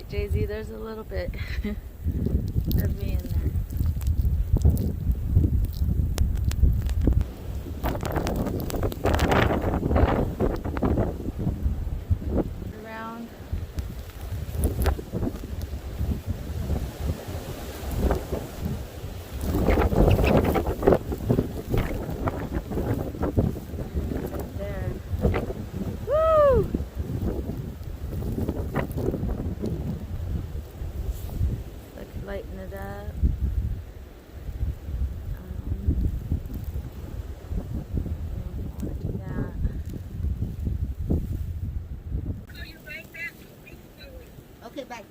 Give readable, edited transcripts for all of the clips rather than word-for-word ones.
right, Jay-Z, there's a little bit of me in there. Around. There. Woo! Like lighten it up. Okay, bye.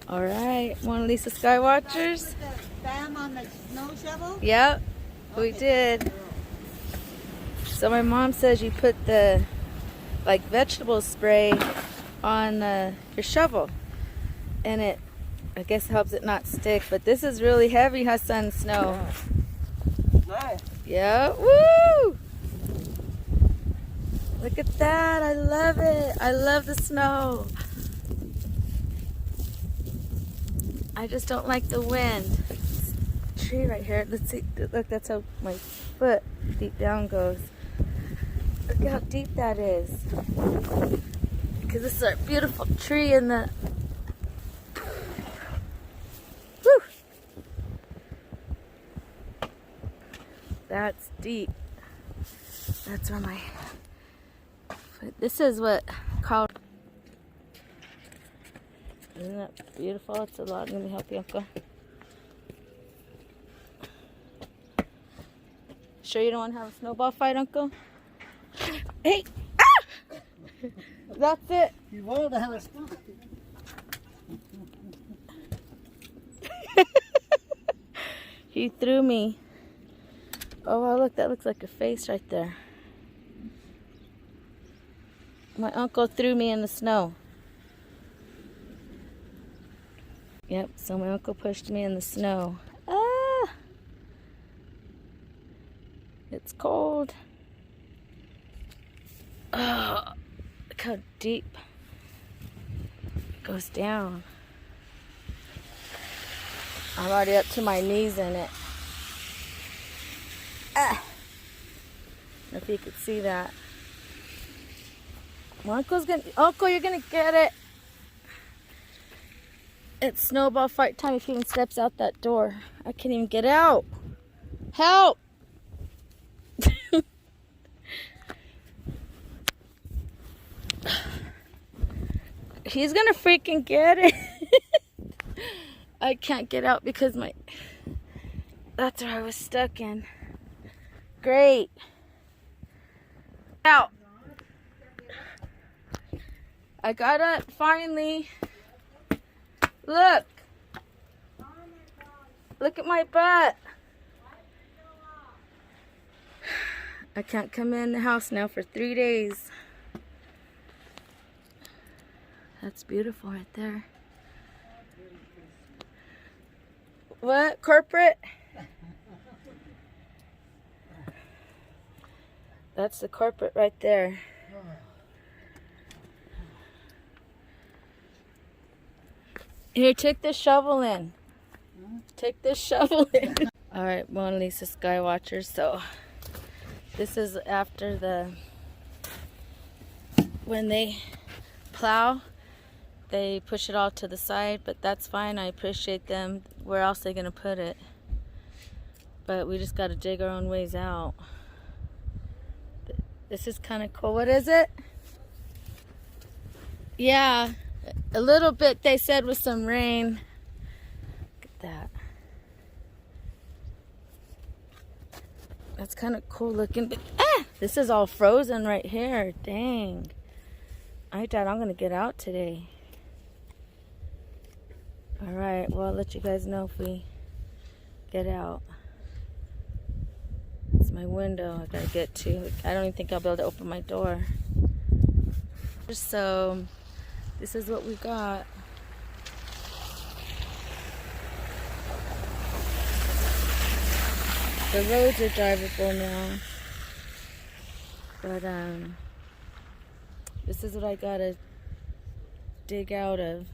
All right, MonaLisa Skywatchers. Put the bam on the snow shovel? Yep, we Okay. did. So my mom says you put the like vegetable spray on your shovel, and it, I guess, helps it not stick. But this is really heavy, huh, son? Snow. Nice. Yeah. Woo! Look at that. I love it. I love the snow. I just don't like the wind. This tree right here. Let's see. Look, that's how my foot deep down goes. Look how deep that is. Because this is our beautiful tree in the... Woo! That's deep. That's where my... This is what called... Isn't that beautiful? It's a lot. Let me help you, Uncle. Sure you don't want to have a snowball fight, Uncle? Hey! Ah! That's it. You wanted to have a snow. He threw me. Oh, wow, look, that looks like a face right there. My uncle threw me in the snow. Yep, so my uncle pushed me in the snow. Ah! It's cold. Oh, look how deep it goes down. I'm already up to my knees in it. Ah! I don't know if you could see that. My Uncle, you're gonna get it. It's snowball fight time if he even steps out that door. I can't even get out. Help! He's gonna freaking get it. I can't get out because that's where I was stuck in. Great. Out. I got up finally. Look. Look at my butt. I can't come in the house now for 3 days. That's beautiful right there. What? Corporate? That's the corporate right there. Here, take this shovel in. Take this shovel in. All right, MonaLisa Skywatchers. So this is after when they plow, they push it all to the side, but that's fine. I appreciate them. Where else are they gonna put it? But we just gotta dig our own ways out. This is kind of cool. What is it? Yeah, a little bit, they said, with some rain. Look at that. That's kind of cool looking. But, this is all frozen right here. Dang. I doubt I'm going to get out today. Alright, well, I'll let you guys know if we get out. It's my window I gotta get to. I don't even think I'll be able to open my door. So, this is what we got. The roads are drivable now. But this is what I gotta dig out of.